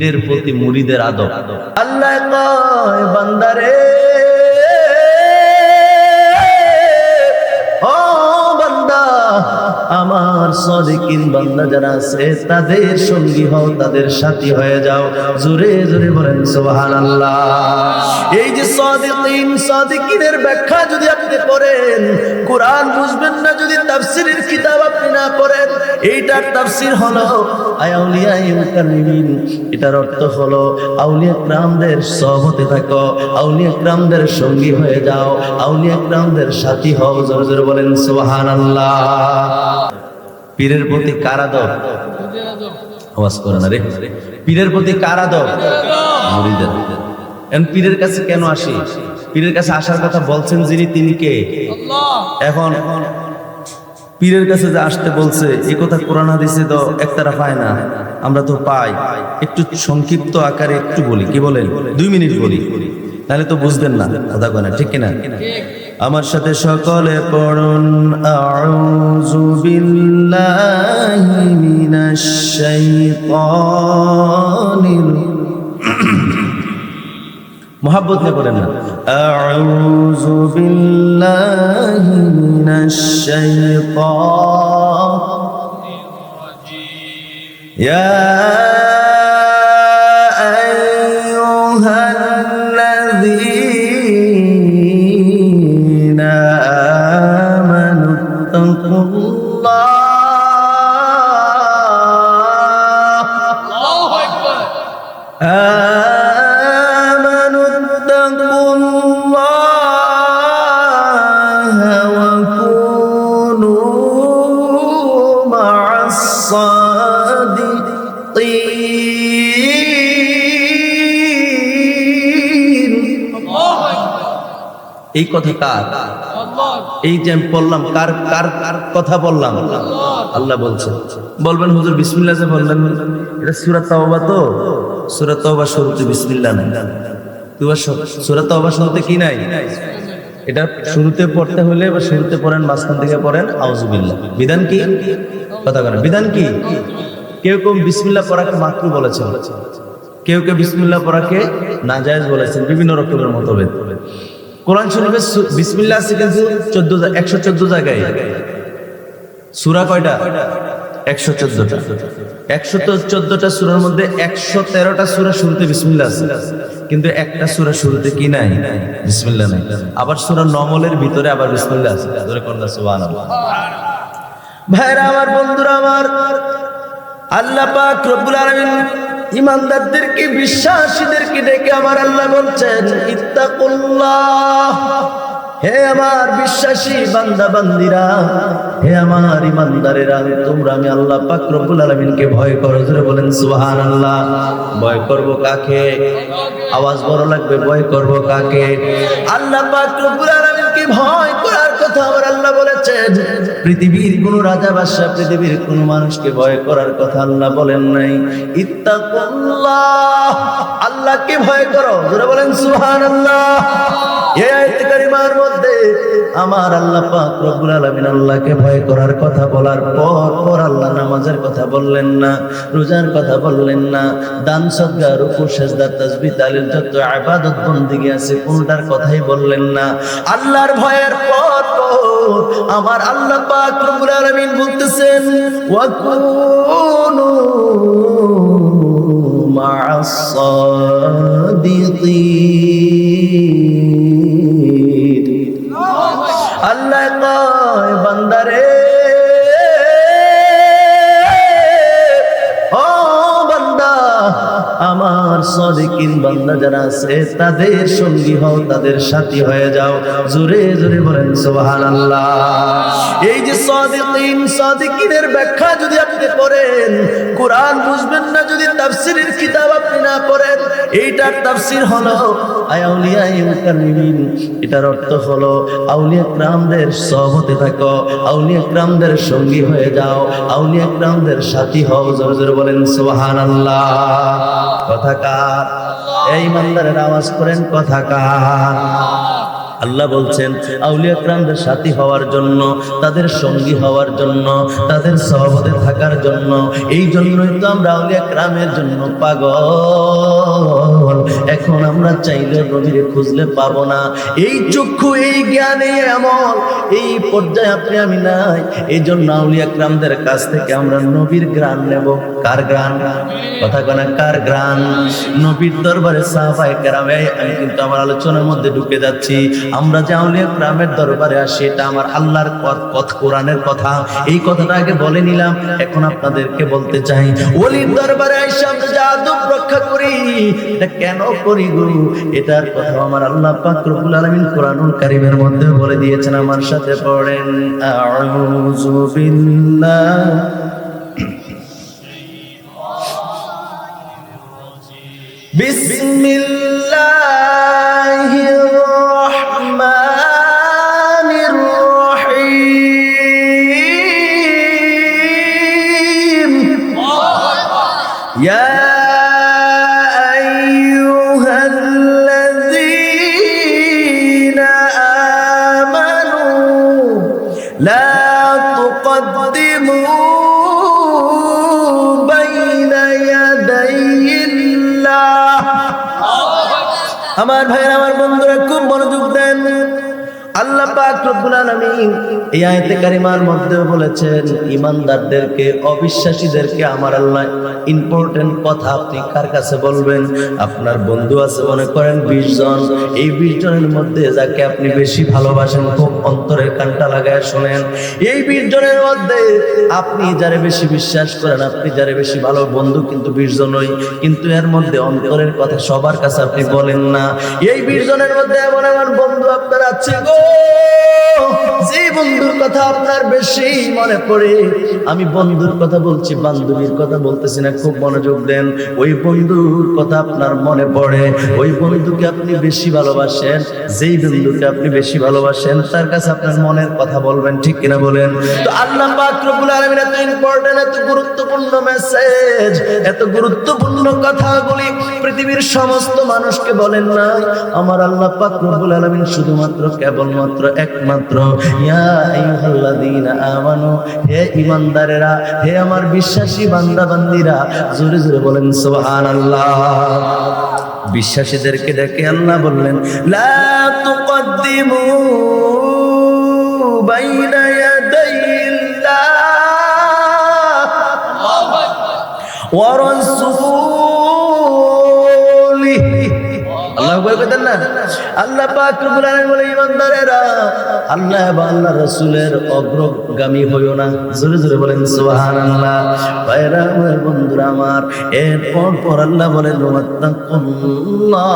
পীরের প্রতি মুরিদের আদব। আল্লাহ কয় বান্দারে, ও বান্দা, আমার সাদিকিন বান্দা যারা আছে তাদের সঙ্গী হও, তাদের সাথী হয়ে যাও। জোরে জোরে বলেন সুবহানাল্লাহ। এই যে সাদিকিনের ব্যাখ্যা যদি আপনি পড়েন, কোরআন বুঝবেন না যদি তাফসীরের কিতাব আপনি না পড়েন, এইটার তাফসীর হলো আউলিয়ায়ে মুকাররমিন। এটার অর্থ হলো আউলিয়া কিরামদের সহবতে থাকো, আউলিয়া কিরামদের সঙ্গী হয়ে যাও, আউলিয়া কিরামদের সাথী হও। জোরে জোরে বলেন সুবহানাল্লাহ। পীরের প্রতি কার আদব? আওয়াজ করে না রে। পীরের প্রতি কার আদব? মুরিদের। এখন পীরের কাছে কেন আসি? পীরের কাছে আসার কথা বলছেন যিনি, তিনি কে? এখন পীরের কাছে যে আসতে বলছে, এই কথা কোরআন হাদিসে তো একতারা পায় না, আমরা তো পাই। একটু সংক্ষিপ্ত আকারে একটু বলি, কি বলেন? 2 মিনিট বলি, তাহলে তো বুঝবেন না কথা কয় না, ঠিক কিনা? আমার সাথে সকলে পড়ুন, আউযু বিল্লাহি মিনাশ শাইতানির, মোহাব্বত নিয়ে পড়েন না। আউযু বিল্লাহি মিনাশ শাইতানির রাজীম। ইয়া আইয়ুহাল্লাযীনা আমানু তাকুল্লাহ। আল্লাহু আকবার। এই কথা কার? এই যে আমি বললাম, কার কার কার কথা বললাম? আল্লাহ বলছেন। বলবেন হুজুর বিসমিল্লাহ যে বললেন, এটা সূরা তাওবা, তো সূরা তাওবা শুরুতে বিসমিল্লাহ নাই। সূরা তাওবা শুরুতে কি নাই? এটা শুরুতে পড়তে হলে বা শুরুতে পড়েন, মাঝখান থেকে পড়েন আউযুবিল্লাহ। বিধান কি? কথা বলেন, বিধান কি? কেউ কেউ বিসমিল্লাহ পড়াকে মাকরু বলেছেন, কেউ কেউ বিসমিল্লাহ পড়াকে নাজায়েজ বলেছেন, বিভিন্ন রকমের মতভেদ। কোরআন শরীফে বিসমিল্লাহ আছে কিন্তু 114 জায়গায়। সূরা কয়টা? 114টা। 114টা সূরার মধ্যে 113টা সূরা শুরুতে বিসমিল্লাহ আছে, কিন্তু একটা সূরা শুরুতে কি নাই? বিসমিল্লাহ নাই। আবার সূরা নমলের ভিতরে আবার বিসমিল্লাহ আছে। জোরে করুন সুবহানাল্লাহ। ভাইরা আমার, বন্ধুরা আমার, আল্লাহ পাক রব্বুল আলামিন ইমানদারদেরকে, বিশ্বাসীদেরকে ডেকে আমার আল্লাহ বলছেন, ইত্তাকুল্লাহ। হে আমার বিশ্বাসী বান্দা বান্দিরা, হে আমার ইমানদারেরা, তোমরা আমি আল্লাহ পাক রব্বুল আলামিনকে ভয় করো। জোরে বলেন সুবহানাল্লাহ। ভয় করব কাকে? আওয়াজ বড় লাগবে। ভয় করব কাকে? আল্লাহ পাক রব্বুল আলামিনকে ভয় করার কথা আমার আল্লাহ বলেছেন। পৃথিবীর কোন রাজা বাদশা, পৃথিবীর কোন মানুষকে ভয় করার কথা আল্লাহ বলেন নাই। ইত্তাকুল্লাহ, আল্লাহকে ভয় করো। জোরে বলেন সুবহানাল্লাহ। এই আয়াতে কারিমার মধ্যে আমার আল্লাহ পাক রব্বুল আলামিন আল্লাহকে ভয় করার কথা বলার পর আল্লাহ নামাজের কথা বললেন না, রোজার কথা বললেন না, দান সদকা, রুকু সিজদা, তাসবিহ তাহলিল, যত ইবাদত বন্দেগী আছে কোনটার কথাই বললেন না। আল্লাহর ভয়ের পর আমার আল্লাহ পাক রব্বুল আলামিন বলতেছেন, ওয়া কুনু মা'আস সাদিকিন। আল্লাহ কয় বান্দারে, ও বান্দা, আমার সাদিকিন বান্দা যারা আছে তাদের সঙ্গী হও, তাদের সাথী হয়ে যাও। জোরে জোরে বলেন সুবহানাল্লাহ। এই যে সাদিকিনের ব্যাখ্যা যদি আপনি পড়েন, কোরআন বুঝবেন না যদি তাফসীরের কিতাব আপনি না পড়েন, এইটার তাফসীর হলো আউলিয়ায়ে মুকাররমিন। এটার অর্থ হলো আউলিয়া কিরামদের সহবতে থাকো, আউলিয়া কিরামদের সঙ্গী হয়ে যাও, আউলিয়া কিরামদের সাথী হও। জোরে জোরে বলেন সুবহানাল্লাহ। কথা কার? এই ইমানদারের আওয়াজ করেন, কথা কার? আল্লাহ বলছেন আউলিয়া কিরামদের সাথী হওয়ার জন্য, তাদের সঙ্গী হওয়ার জন্য, তাদের সহবতে থাকার জন্য, এই জন্যই তো আমরা আউলিয়া কিরামের জন্য পাগল। এখন আমরা চাইলে নবীরে খুঁজলে পাবো না। এই চক্ষু, এই জ্ঞান, এই আমল, এই পর্যায়ে আপনি আমি নাই। এই জন্য আউলিয়া কিরামদের কাছ থেকে আমরা নবীর গ্রাণ নেব। কার গ্রাণ? কথা কনা, কার গ্রাণ? নবীর দরবারে সাহাবায়ে কেরামে, আমি কিন্তু আমার আলোচনার মধ্যে ঢুকে যাচ্ছি। আমরা যে আউলিয়া কিরামের দরবারে আসি, এটা আমার আল্লাহর কথা, কোরআনের কথা। এই কথাটা আগে বলে নিলাম, এখন আপনাদেরকে বলতে চাই, ওলির দরবারে আইসা আমরা যে আদব রক্ষা করি, এটা কেন করি গো? এটার কথা আমার আল্লাহ পাক রব্বুল আলামিন কোরআনুল কারীমের মধ্যে বলে দিয়েছেন। আমার সাথে পড়েন, আউযু বিল্লাহ বিসমিল্লাহির রহমানির রহিম। ইয়া আইয়ুহাল্লাযীনা আমানু লা তুকদ্দিমু বাইনা ইয়াদাইল্লাহ। আমার ভাইরা, আমার বন্ধুরা, খুব মনোযোগ দেন। আল্লাহ পাক রব্বুল আলামিন এই আয়াতে কারিমার মধ্যে বলেছেন, ঈমানদারদেরকে, অবিশ্বাসীদেরকে আমার আল্লাহ ইম্পর্টেন্ট কথা আপনি কার কাছে বলবেন? আপনার বন্ধু আছে মনে করেন 20 জন, এই 20 জনের মধ্যে যাকে আপনি বেশি ভালোবাসেন, খুব অন্তরের কানটা লাগায় শুনেন, এই 20 জনের মধ্যে আপনি যারে বেশি বিশ্বাস করেন, আপনি যারে বেশি ভালো, বন্ধু কিন্তু 20 জনই, কিন্তু এর মধ্যে অন্তরের কথা সবার কাছে আপনি বলেন না। এই 20 জনের মধ্যে এমন এমন বন্ধু আপনার আছে গো, যে বন্ধুর কথা আপনার বেশি মনে পড়ে। আমি বন্ধুর কথা বলছি, বান্ধবীর কথা বলতেছি না, খুব মনোযোগ দেন। ওই বন্ধুর কথা আপনার মনে পড়ে, ওই বন্ধুকে আপনি বেশি ভালোবাসেন, যেই বন্ধুকে আপনি বেশি ভালোবাসেন তার কাছে আপনার মনের কথা বলবেন, ঠিক কিনা বলেন? তো আল্লাহ পাক রব্বুল আলামিন এত ইম্পর্টেন্ট, এত গুরুত্বপূর্ণ মেসেজ, এত গুরুত্বপূর্ণ কথাগুলি পৃথিবীর সমস্ত মানুষকে বলেন না। আমার আল্লাহ পাক রব্বুল আলামিন শুধুমাত্র, কেবলমাত্র, একমাত্র ইয়া আইয়ুহাল্লাযীনা আমানু, হে ঈমানদারেরা, হে আমার বিশ্বাসী বান্দা বান্দীরা, জোরে জোরে বলেন সুবহানাল্লাহ। বিশ্বাসীদেরকে ডেকে আল্লাহ বললেন, লা তুকদ্দিমু বাইনা ইয়াদাইল্লাহ ওয়া রাসূলিহি। আল্লাহু আকবার কইতেন না? আল্লাহ পাক রব্বুল আলামিন বলে, ঈমানদারেরা, আল্লাহ এবং আল্লাহর রাসূলের অগ্রগামী হইও না। জোরে জোরে বলেন সুবহানাল্লাহ। ভাইরা আমার, বন্ধুরা আমার, এরপর পর আল্লাহ বলেন, ওয়াত্তাকুল্লাহ।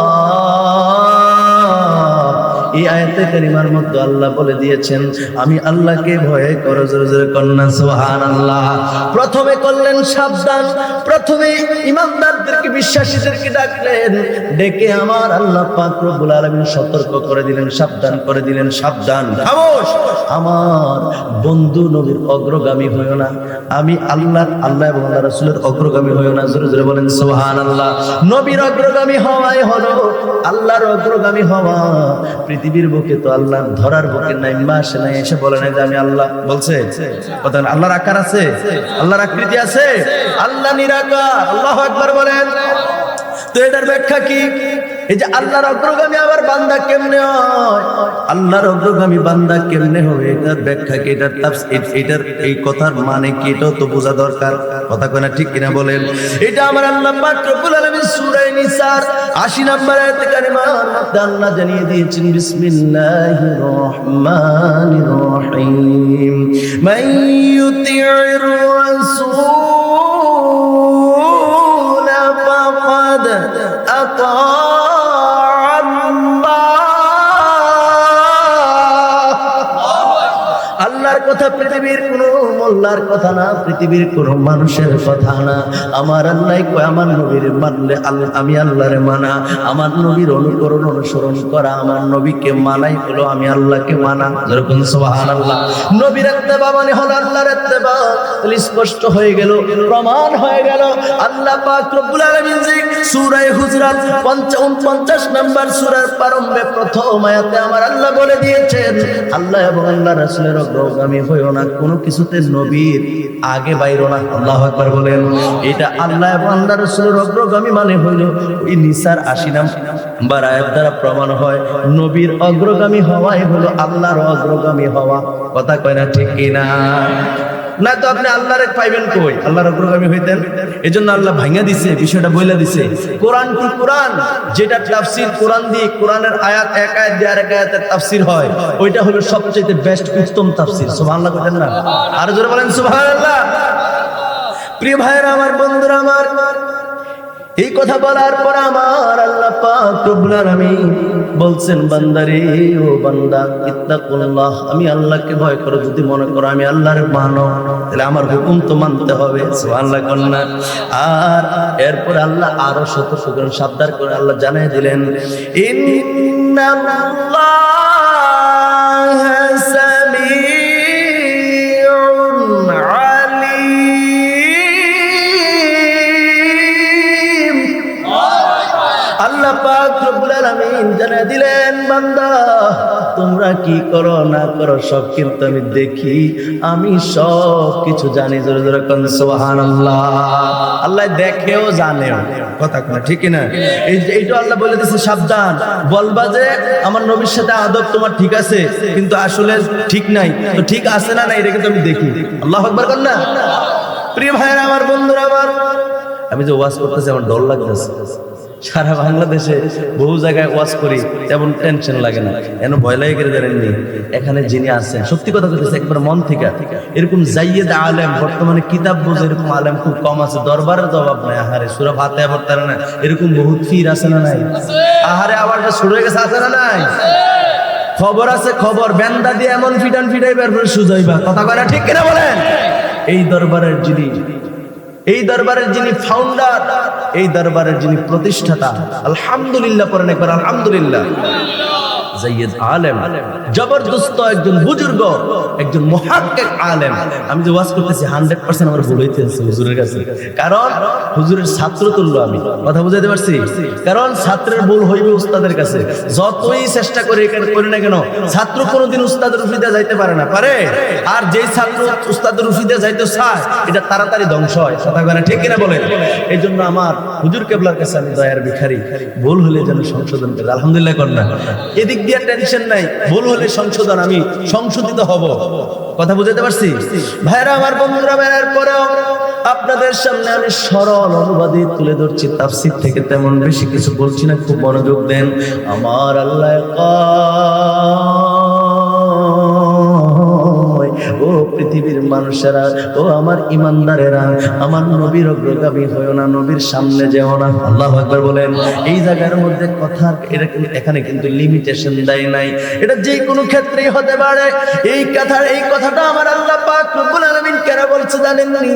এই আয়াতে কারিমার মধ্যে আল্লাহ বলে দিয়েছেন, আমি আল্লাহকে ভয় করো। জোরে জোরে কন্যা সুবহানাল্লাহ। প্রথমে করলেন সাবধান, প্রথমে ঈমানদারদেরকে, বিশ্বাসীদেরকে ডাকলেন, ডেকে আমার আল্লাহ পাক রব্বুল আলামিন সতর্ক করে দিলেন, সাবধান করে দিলেন, সাবধান, খামোশ, আমার বন্ধু নবীর অগ্রগামী হইও না। আমি আল্লাহ এবং আল্লাহ রাসূলের অগ্রগামী হইও না। জোরে জোরে বলেন সুবহানাল্লাহ। নবীর অগ্রগামী হওয়াই হলো আল্লাহর অগ্রগামী হওয়া। পৃথিবীর বুকে তো আল্লাহ ধরার বুকে নাইমা আসে নাই, এসে বলে নাই যে আমি আল্লাহ। বলছে কথা? আল্লাহর আকার আছে, আল্লাহর আকৃতি আছে, আল্লাহ নিরাকার। আল্লাহু আকবার বলেন। তো এটার ব্যাখ্যা কি? এই যে আল্লাহর অগ্রগামী আবার বান্দা কেমনে হয়, আল্লাহর অগ্রগামী বান্দা কেমনে হবে, এটার ব্যাখ্যা কি, এটার তাফসীর, এটার এই কথার মানে কি, এটাও তো বোঝা দরকার। কথা কয় না, ঠিক কিনা বলেন? এটা আমার আল্লাহ পাক রব্বুল আলামিন সূরা নিসার ৮০ নম্বর আয়াতে কারিমার মধ্যে আল্লাহ জানিয়ে দিয়েছেন, বিসমিল্লাহির রহমানির রহিম। মান ইউতি'র রাসূল ফাকাদ আতা আল্লাহর কথা পৃথিবীর কোন মোল্লা মোল্লার কথা না, পৃথিবীর কোন মানুষের কথা না। আমার আল্লাহ কয় আমার নবীর মানলে আমি আল্লাহরে মানা, আমার নবীর অনুকরণ অনুসরণ করা, আমার নবীকে মানাই হলো আমি আল্লাহকে মানা। যেরকম সুবহানাল্লাহ। নবীর ইত্তেবা মানে হলো আল্লাহর ইত্তেবা। তাহলে স্পষ্ট হয়ে গেল, প্রমাণ হয়ে গেল। আল্লাহ পাক রব্বুল আলামিন যে সূরা হুজরাত 49 নম্বর সূরার প্রারম্ভে প্রথম আয়াতে আমার আল্লাহ বলে দিয়েছেন, আল্লাহ এবং আল্লাহ রাসূলের অগ্রগামী হইও না, কোনো কিছুতে নবীর আগে বাইরো না। আল্লাহু আকবার বলেন। এটা আল্লাহ এবং আল্লাহ রাসূলের অগ্রগামী মানে হইল এই নিসার 80 নম্বর আয়াত দ্বারা প্রমাণ হয় নবীর অগ্রগামী হওয়াই হলো আল্লাহর অগ্রগামী হওয়া। কথা কয় না ঠিক কিনা? না তো আপনি আল্লাহরে পাইবেন কই? আল্লাহর অগ্রগামী হইতেন। এজন্য আল্লাহ ভাঙা দিছে, বিষয়টা বইলা দিছে। কোরআন কি কোরআন, যেটা তাফসীর কোরআন দিয়ে, কোরআনের আয়াত এক আয়াত দিয়ে আরেক আয়াতের তাফসীর হয়, ওইটা হলো সবচেয়ে বেস্ট উত্তম তাফসীর। সুবহানাল্লাহ বলেন না? আর জোরে বলেন সুবহানাল্লাহ। প্রিয় ভাইরা আমার, বন্ধুরা আমার, এই কথা বলার পর আমার আল্লাহ পাক রব্বুল আলামিন বলছেন, বান্দারে ও বান্দা ইত্তাকুল্লাহ, আমি আল্লাহকে ভয় করো। যদি মনে করো আমি আল্লাহর মানো, তাহলে আমার হুকুম তো মানতে হবে। সুবহানাল্লাহ কন্যা। আর এরপর আল্লাহ আরো সতর্ক করে সাবধান করে আল্লাহ জানিয়ে দিলেন, ইন্নাল্লাহা সামিউন আলীম। আল্লাহ পাক রব্বুল আলামিন জানিয়ে দিলেন, বান্দা তোমরা কি করো না করো সব কিন্তু আমি দেখি, আমি সব কিছু জানি। জোরে জোরে কোন সুবহানাল্লাহ। আল্লাহ দেখেও জানেও। কথা কোন ঠিক না? এইটা আল্লাহ বলে দিয়েছে সাবধান। বলবা যে আমার নবীর সাথে আদব তোমার ঠিক আছে, কিন্তু আসলে ঠিক নাই। তো ঠিক আছে না নাই এটা কিন্তু আমি দেখি। আল্লাহু আকবার কোন না? প্রিয় ভাইরা আমার, বন্ধুরা আমার, আমি যে ওয়াজ করতেছি আমার ডর লাগতেছে। সারা বাংলাদেশে বহু জায়গায় ওয়াজ করি, তেমন টেনশন লাগে না। কেন ভয় লাগে করে জানেননি? এখানে যিনি আছেন, সত্যি কথা বলতেছে একবার মন থেকে, এরকম জাইয়েদ আলেম, বর্তমানে কিতাব বোঝে এরকম আলেম খুব কম আছে। দরবারের জবাব নাই। আহারে সূরা ফাতিহা পড়তে পারে না, এরকম বহুত পীর আছে না নাই? আহারে আওয়াজটা শুরু হয়ে গেছে, আছে না নাই? খবর আছে, খবর বেন্দা দিয়ে এমন ফিটান ফিটাই বের করে সুজাইবা। কথা কয় না ঠিক কিনা বলেন? এই দরবারের যিনি ফাউন্ডার, এই দরবারের যিনি প্রতিষ্ঠাতা, আলহামদুলিল্লাহ পড়েন একবার আলহামদুলিল্লাহ। জাইয়েদ আলেম, জবরদস্ত একজন বুজুর্গ, একজন মুহাক্কিক আলেম। আমি যে ওয়াজ করতেছি 100% আমার ভুল হইতেছে হুজুরের কাছে, কারণ হুজুরের ছাত্র তুল্য আমি। কথা বুঝাইতে পারছি? কারণ ছাত্রের ভুল হইবে উস্তাদের কাছে। যতই চেষ্টা করে এখানে করি না কেন, ছাত্র কোনোদিন উস্তাদের রুফিদা যাইতে পারে না, পারে? আর যেই ছাত্র উস্তাদের রুফিদা যাইতে চায়, এটা তাড়াতাড়ি ধ্বংস হয়। কথা কয় না ঠিক কিনা বলেন? এই জন্য আমার হুজুর কেবলার কাছে আমি দয়ার ভিখারি, ভুল হলে যেন সংশোধন করে। আলহামদুলিল্লাহ কর না? এদিক দিয়ে টেনশন নাই, ভুল হলে সংশোধন, আমি সংশোধিত হব। কথা বুঝাতে পারছি? ভাইরা আমার, বন্ধুরা, বেরার পরেও আপনাদের সামনে আমি সরল অনুবাদে তুলে ধরছি, তাফসীর থেকে তেমন বেশি কিছু বলছি না, খুব মনোযোগ দেন। আমার আল্লাহ ও পৃথিবীর মানুষেরা, ও আমার ইমানদারেরা, আমার নবীর অগ্রগামী হইও না, নবীর সামনে যেও না। আল্লাহু আকবার বলেন। এই জায়গার মধ্যে কথা, এটা এখানে কিন্তু লিমিটেশন দেয় নাই, এটা যে কোনো ক্ষেত্রেই হতে পারে। এই কথাটা আমার আল্লাহ পাক রব্বুল আলামিন কেন বলছে জানেননি?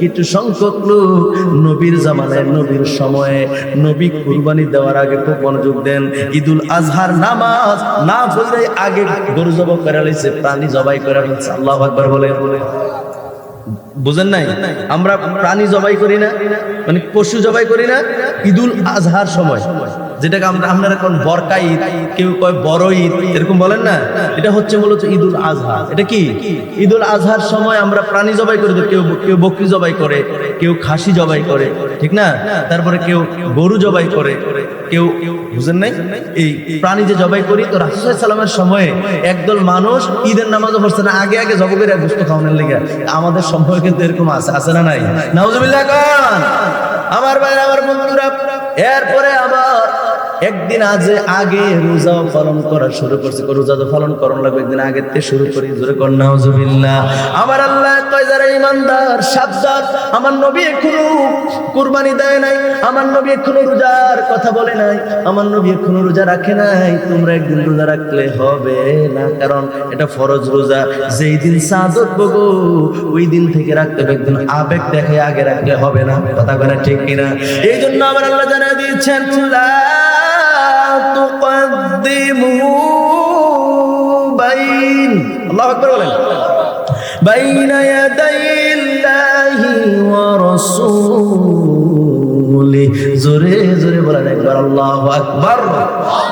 কিছু সংখ্যক লোক নবীর জামানায়, নবীর সময়ে, নবী কুরবানি দেওয়ার আগে, খুব মনোযোগ দেন, ঈদুল আজহার নামাজ না পড়লে আগে গরু জবাই করে লাইছে, প্রাণী জবাই করে লাইছে। আল্লাহু আকবার বলে। বুঝেন নাই? আমরা প্রাণী জবাই করি না, মানে পশু জবাই করি না ঈদুল আজহার সময়, যেটাকে আপনারা কোন বরকা ঈদ, কেউ কয় বড় ঈদ, এরকম বলেন না? এটা হচ্ছে মূলত ঈদুল আজহা। এটা কি? ঈদুল আজহার সময় আমরা প্রাণী জবাই করি। কেউ বকরি জবাই করে, কেউ খাসি জবাই করে, ঠিক না? তারপরে কেউ গরু জবাই করে, কেউ, বুঝেন নাই? এই প্রাণী যে জবাই করি, তো রাসূল সাল্লাল্লাহু আলাইহি ওয়াসাল্লামের সময়ে একদল মানুষ ঈদের নামাজও পড়ছে না, আগে জবাই করে গোশত খাওয়ানোর লেগে। আমাদের সময় কিন্তু এরকম আছে না নাই? নাউজুবিল্লাহ। আমার ভাই, আমার বন্ধুরা, এরপরে আবার একদিন আগে রোজা পালন করা শুরু করছে। রোজা তো পালন করানো লাগবে, একদিন আগের থেকে শুরু করি। জোরে কর নাউজুবিল্লাহ। আমার আল্লাহ কয় যারা ঈমানদার সাবধান, আমার নবী এখনো কুরবানি দেয় নাই, আমার নবী এখনো রোজার কথা বলে নাই, আমার নবী এখনো রোজা রাখে নাই। তোমরা একদিন রোজা রাখলে হবে না, কারণ এটা ফরজ রোজা। যেই দিন সাদত বগো ওই দিন থেকে রাখতে হবে, একদিন আবেগ দেখে আগে রাখলে হবে না। কথা বলে ঠিক কিনা? এই জন্য আমার আল্লাহ জানিয়ে দিয়েছেন লা তুকদ্দিমু বাইন, আল্লাহু আকবার বলেন, বাইনা ইয়াদাইল্লাহি ওয়া রাসূলি। জোরে জোরে বলেন একবার আল্লাহু আকবার।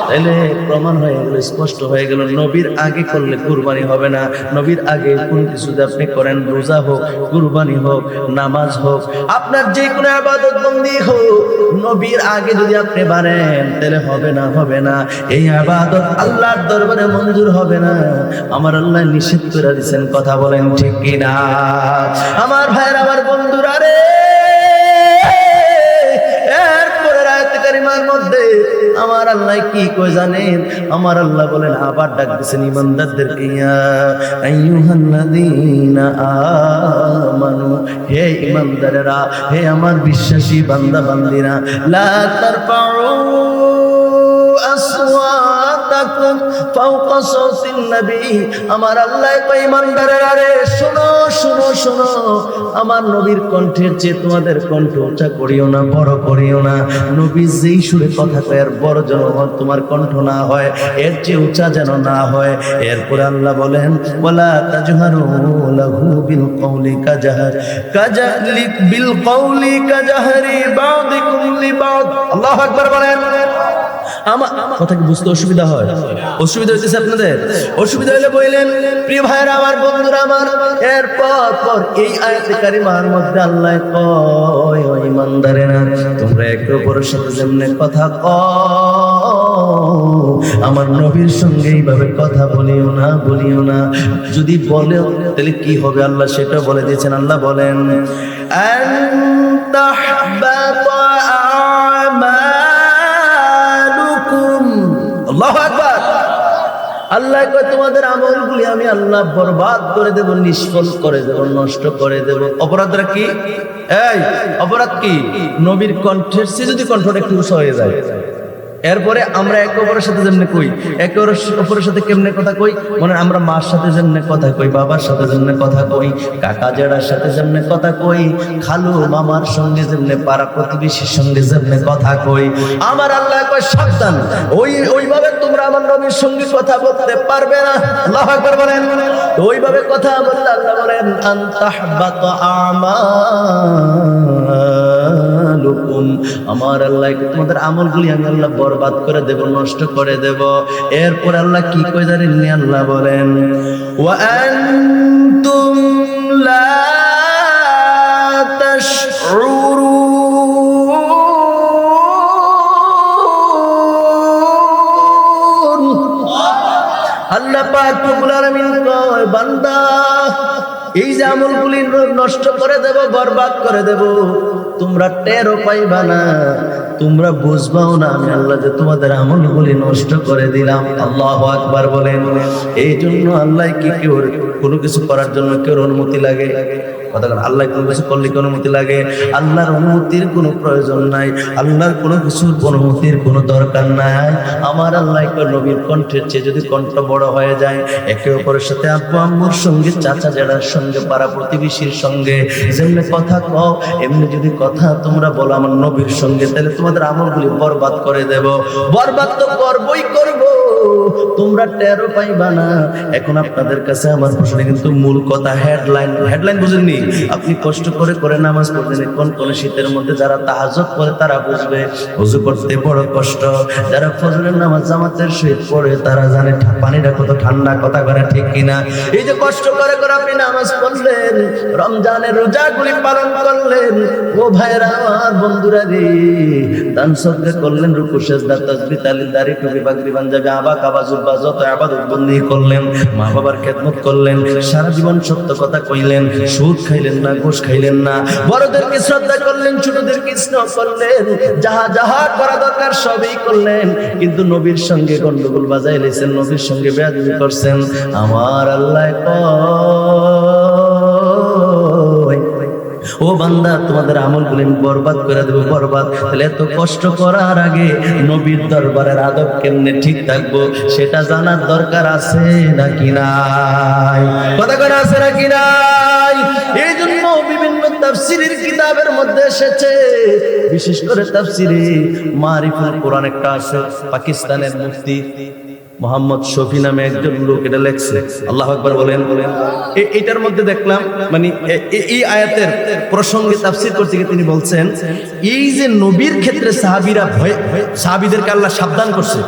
তাহলে প্রমাণ হয়ে গেল, স্পষ্ট হয়ে গেল, নবীর আগে করলে কুরবানি হবে না। নবীর আগে কোন কিছু আপনি করেন, রোজা হোক, কুরবানি হোক, নামাজ হোক, আপনার যে কোনো ইবাদত বন্দি হোক, নবীর আগে যদি আপনি বাড়েন তাহলে হবে না, হবে না। এই ইবাদত আল্লাহর দরবারে মঞ্জুর হবে না। আমার আল্লাহ নিষেধ করে দিয়েছেন। কথা বলেন ঠিক কিনা? আমার ভাইয়ের, আমার বন্ধুরা রে, মধ্যে আমার আল্লাহ কি কয় জানেন? আমার আল্লাহ বলেন, আবার ডাক দিয়েছেন ঈমানদারদেরকে, ইয়া আইয়ুহাল্লাযীনা আমানু, হে ঈমানদারেরা, হে আমার বিশ্বাসী বান্দা বান্দিরা, লা তারফাউ আসওয়াতাকুম ফাওকা সাওতিন নবী। আমার আল্লাহ কয় ঈমানদারেরা রে, শোনো শোনো শোনো, আমার নবীর কণ্ঠের চেয়ে তোমাদের কণ্ঠ উঁচা করিও না, বড় করিও না। নবী যেই সুরে কথা কয় আর বড় যেন তোমার কণ্ঠ না হয়, এর চেয়ে উঁচা যেন না হয়। এরপরে আল্লাহ বলেন, ওয়ালা তাজহারু লাহু বিল কওলি কাজাহরি বা'দিকুম লিবা'দ। আল্লাহু আকবার বলেন। আমার কথা কি বুঝতে অসুবিধা হয়? অসুবিধা হইতেছে আপনাদের? অসুবিধা হলে বললেন, প্রিয় ভাইরা, আমার বন্ধুরা আমার, এরপর এই আয়াতে কারিমার মধ্যে আল্লাহ কয়, ও ঈমানদারেরা, তোমরা একে অপরের সাথে যেমনে কথা কও, আমার নবীর সঙ্গে এইভাবে কথা বলিও না, বলিও না। যদি বলে তাহলে কি হবে আল্লাহ সেটা বলে দিয়েছেন। আল্লাহ বলেন, আনতাহবাতা আমালুকুম। আল্লাহু আকবার। আল্লাহ কয়, তোমাদের আমলগুলি আমি আল্লাহ বরবাদ করে দেব, নিষ্ফল করে দেব, নষ্ট করে দেব। অপরাধরা কি? এই অপরাধ কি? নবীর কণ্ঠের চেয়ে যদি কণ্ঠটা একটু উঁচু হয়ে যায়, এরপরে আমরা একে অপরের সাথে যেমনে কই, একে অপরের সাথে কেমনে কথা কই, মানে আমরা মার সাথে যেমনে কথা কই, বাবার সাথে যেমনে কথা কই, কাকা জেড়ার সাথে যেমনে কথা কই, খালু মামার সঙ্গে যেমনে, পাড়া প্রতিবেশীর সঙ্গে যেমনে কথা কই, আমার আল্লাহ কয় সাবধান, ওইভাবে তোমরা আমার নবীর সঙ্গে কথা বলতে পারবে না। আল্লাহু আকবার বলেন। ওইভাবে কথা বললে আল্লাহ বলেন, আনতাহবাতা আমালুকুম, আমার আল্লাহ তোমাদের আমলগুলি আমি আল্লাহ বরবাদ করে দেব, নষ্ট করে দেব। এরপর আল্লাহ কি কয় জানেননি? আল্লাহ বলেন, ওয়া আনতুম লা তাশউরুন। আল্লাহ পাক রব্বুল আলামিন কয়, বান্দা, এই যে আমলগুলি নষ্ট করে দেব, বরবাদ করে দেব, তোমরা টেরও পাইবা না, তোমরা বুঝবাও না আমি আল্লাহ যে তোমাদের আমলগুলি নষ্ট করে দিলাম। আল্লাহু আকবার বলেন। এই জন্য আল্লাহ কি কেউ কোনো কিছু করার জন্য কেউ অনুমতি লাগে? আল্লাহ কোনো কিছু করলে কি অনুমতি লাগে? আল্লাহর অনুমতির কোনো প্রয়োজন নাই, আল্লাহর কোনো কিছুর অনুমতির কোনো দরকার নাই। আমার আল্লাহ নবীর কণ্ঠের চেয়ে যদি কণ্ঠ বড় হয়ে যায়, একে অপরের সাথে আব্বু আম্মুর সঙ্গে, চাচা জেঠার সঙ্গে, পাড়া প্রতিবেশীর সঙ্গে যেমনি কথা কও, এমনি যদি কথা তোমরা বলো আমার নবীর সঙ্গে, তাহলে তোমাদের আমলগুলি বরবাদ করে দেব। বরবাদ তো করবই করব, তোমরা টেরও পাইবা না। এখন আপনাদের কাছে আমার প্রশ্ন, কিন্তু মূল কথা হেডলাইন বুঝেননি? আপনি কষ্ট করে করে নামাজ পড়তেন, কোন শীতের মধ্যে যারা তাহাজ্জুদ পড়ে তারা বুঝবে ওযু করতে বড় কষ্ট। যারা ফজরের নামাজ জামাতের সহিত পড়ে তারা জানে পানিটা কত ঠান্ডা। কথা করে ঠিক কিনা? এই যে কষ্ট করে করে আপনি নামাজ পড়লেন, রমজানের রোজাগুলি পালন করলেন, ও ভাইরা আমার বন্ধুরা রে, দান সদকা করলেন, রুকু সেজদা তাসবিহ তাহলিল দাড়ি টুপি পাগড়ি পাঞ্জাবি, আবার কাবা কাবা জুব্বা যত ইবাদত বন্দি করলেন, মা বাবার খেদমত করলেন, সারা জীবন সত্য কথা কইলেন, সুদ খাইলেন না, ঘুষ খাইলেন না, বড়দেরকে শ্রদ্ধা করলেন, ছোটদেরকে স্নেহ করলেন, যাহা যাহা করা দরকার সবই করলেন, কিন্তু নবীর সঙ্গে গন্ডগোল বাজাই লেছেন, নবীর সঙ্গে বেয়াদবি করছেন। আমার আল্লাহ কয়, ও বান্দা, তোমাদের আমলগুলো আমি বরবাদ করে দেবো, বরবাদ। তাহলে এত কষ্ট করার আগে নবীর দরবারের আদব কেমনে ঠিক থাকবো সেটা জানার দরকার আছে নাকি নাই? কথা করে আছে নাকি নাই? এই জন্য বিভিন্ন তাফসীরের কিতাবের মধ্যে এসেছে, বিশেষ করে তাফসীরে মারিফুল কোরআন একটা আছে, পাকিস্তানের মুফতি মোহাম্মদ শফি নামে একজন লোক এটা লেখছে। আল্লাহু আকবার বলেন। এটার মধ্যে দেখলাম মানে এই আয়াতের প্রসঙ্গে তাফসীর করতে গিয়ে তিনি বলছেন, এই যে নবীর ক্ষেত্রে সাহাবীরা সাহাবীদেরকে আল্লাহ সাবধান করছে,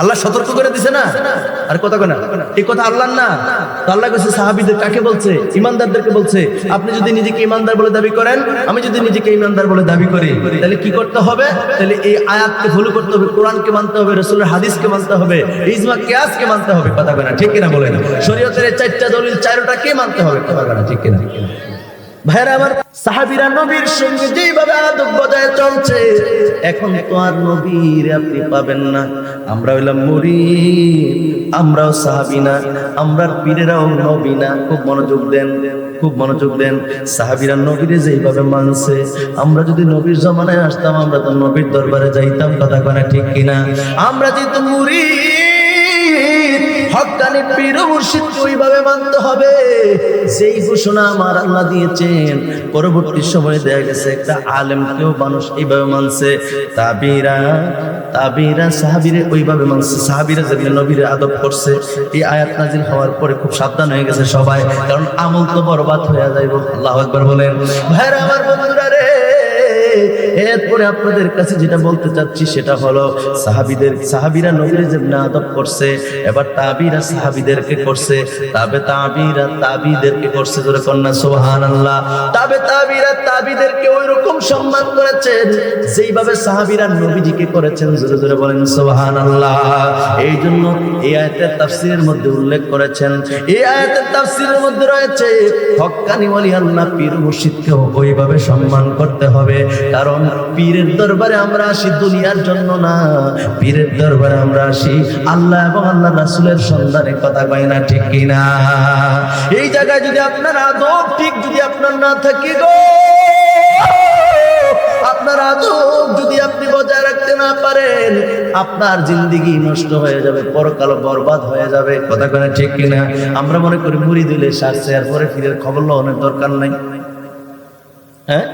আল্লাহ সতর্ক করে দিছে না? আর কথা কয় না, এই কথা আল্লাহর না, তো আল্লাহ কইছে সাহাবীদের কাকে বলছে? ইমানদারদেরকে বলছে। আপনি যদি নিজেকে ইমানদার বলে দাবি করেন, আমি যদি নিজেকে ইমানদার বলে দাবি করি, তাহলে কি করতে হবে? তাহলে এই আয়াতকে ফলো করতে হবে, কোরআনকে মানতে হবে, রাসূলের হাদিসকে মানতে হবে, ইজমা কিয়াসকে মানতে হবে। কথা কয় না, ঠিক কিনা বলেন? শরীয়তের এই চারটা দলিল চারটাকে মানতে হবে। কথা কয় না, ঠিক কিনা? ভাইরা আমার, সাহাবীরা নবীর সঙ্গে যেভাবে আদব বজায় চলছে, এখন তো আর নবীর আপনি পাবেন না। আমরা হইলাম মুরিদ, আমরাও সাহাবী না, আমরার পীরেরাও নবী না। খুব মনোযোগ দেন, খুব মনোযোগ দেন। সাহাবীরা নবীরে যেইভাবে মানছে, আমরা যদি নবীর জমানায় আসতাম, আমরা তো নবীর দরবারে যাইতাম। কথা কয় না, ঠিক কিনা? আমরা যেহেতু মুরিদ, হক্কানি পীর মুর্শিদ ওইভাবে মানতে হবে যেই ঘোষণা আমার আল্লাহ দিয়েছেন। পরবর্তী সময়ে দেখা গেছে একটা আলেমকেও মানুষ এইভাবে মানছে, তাবিরা সাহাবীরা ওইভাবে মানছে, সাহাবীরা যেভাবে নবীর আদব করছে। এই আয়াত নাজিল হওয়ার পরে খুব সাবধান হয়ে গেছে সবাই, কারণ আমল তো বরবাদ হয়ে যাইব। আল্লাহু আকবার বলেন। ভাইরা আমার, বন্ধুরা রে, এরপরে আপনাদের কাছে যেটা বলতে চাচ্ছি সেটা হলো, সাহাবীরা নবীর যেমন আদব করছে, এবার তাবিরা সাহাবীদেরকে করছে, তাবিরা তাবিদেরকে করছে। জোরে কন্যা সুবহানাল্লাহ। তাবিরা তাবিদেরকে ওইরকম সম্মান করেছেন যেইভাবে সাহাবীরা নবীজিকে করেছেন। জোরে জোরে বলেন সুবহানাল্লাহ। এই জন্য এই আয়াতের তাফসীরের মধ্যে উল্লেখ করেছেন, এই আয়াতের তাফসীরের মধ্যে রয়েছে হক্কানি ওয়ালি আল্লাহ পীর মুর্শিদকেও ওইভাবে সম্মান করতে হবে। কারণ পীরের দরবারে আমরা আসি দুনিয়ার জন্য না, পীরের দরবারে আমরা আসি আল্লাহ এবং আল্লাহ রাসূলের সন্ধানে। কথা কয় না, ঠিক কিনা? এই জায়গায় যদি আপনার আদব ঠিক যদি আপনার না থাকে গো, আপনার আদব যদি আপনি বজায় রাখতে না পারেন, আপনার জিন্দেগি নষ্ট হয়ে যাবে, পরকাল বরবাদ হয়ে যাবে। কথা কয় না, ঠিক কিনা? আমরা মনে করি মুড়ি দিলে সারছে, আর পরে ফিরের খবর লওয়ার দরকার নাই। হ্যাঁ,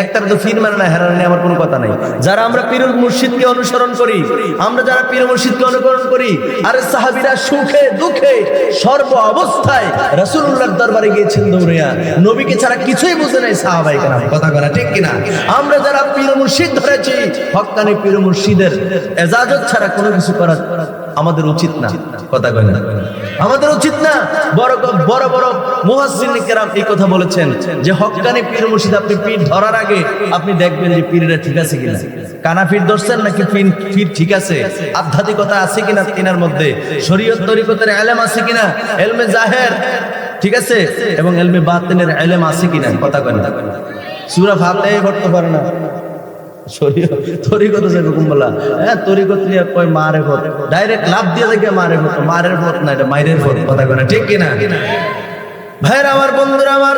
একটার তো ফির মানে না, হেরার নেই, আমার কোনো কথা নাই। যারা আমরা পীর মুর্শিদকে অনুসরণ করি, আমরা যারা পীর মুর্শিদকে অনুকরণ করি, আরে সাহাবীরা সুখে দুঃখে সর্ব অবস্থায় রাসূলুল্লাহর দরবারে গিয়েছেন দৌড়িয়া, নবীকে ছাড়া কিছুই বুঝে নাই সাহাবায়ে কেরাম। কথা কয় না, ঠিক কিনা? আমরা যারা পীর মুর্শিদ ধরেছি, হক্কানি পীর মুর্শিদের ইজাজত ছাড়া কোনো কিছু করা আমাদের উচিত না। কথা কয় না, আমাদের উচিত না। বড় বড় মুহাজ্জিরিন কেরাম এই কথা বলেছেন যে হক্কানি পীর মুর্শিদ, আপনি পীর ধরার আগে আপনি দেখবেন যে পীরেরা ঠিক আছে কিনা, কানা পীর ধরছেন নাকি পীর ঠিক আছে, আধ্যাত্মিকতা আছে কিনা তিনার মধ্যে, শরীয়ত তরিকতের ইলম আছে কিনা, ইলমে জাহের ঠিক আছে, এবং ইলমে বাতিনের ইলম আছে কিনা। কথা কয় না। সূরা ফাতিহা পড়তে পারে না, তরিকত যেরকম বলা, হ্যাঁ তরিকত নিয়ে কয় মারে ভোট, ডাইরেক্ট লাভ দিয়ে দেখে মারে ভোট, মারের ভোট না, এটা মাইরের ভোট। কথা কয় না, ঠিক কিনা? ভাইরা আমার, বন্ধুরা আমার,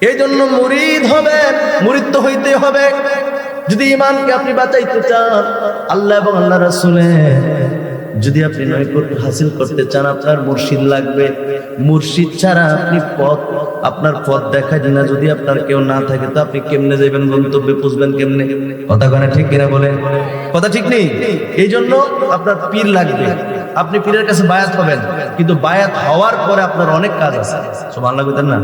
এই জন্য মুরিদ হবেন, মুরিদ তো হইতে হবে। যদি ঈমানকে আপনি বাঁচাইতে চান, আল্লাহ এবং আল্লাহ রাসূলের যদি আপনি নৈকট্য হাসিল করতে চান, আপনার মুর্শিদ লাগবে। মুর্শিদ ছাড়া আপনি আপনার পথ দেখায় না। যদি আপনার কেউ না থাকে তো আপনি কেমনে যাবেন, গন্তব্যে পৌঁছবেন কেমনে? কথা কয় না, ঠিক কিনা বলেন? কথা ঠিক নেই। এই জন্য আপনার পীর লাগবে। আপনি পীরের কাছে বায়াত হবেন, কিন্তু বায়াত হওয়ার পরে আপনার অনেক কাজ আছে। সুবহানাল্লাহ বলেন না?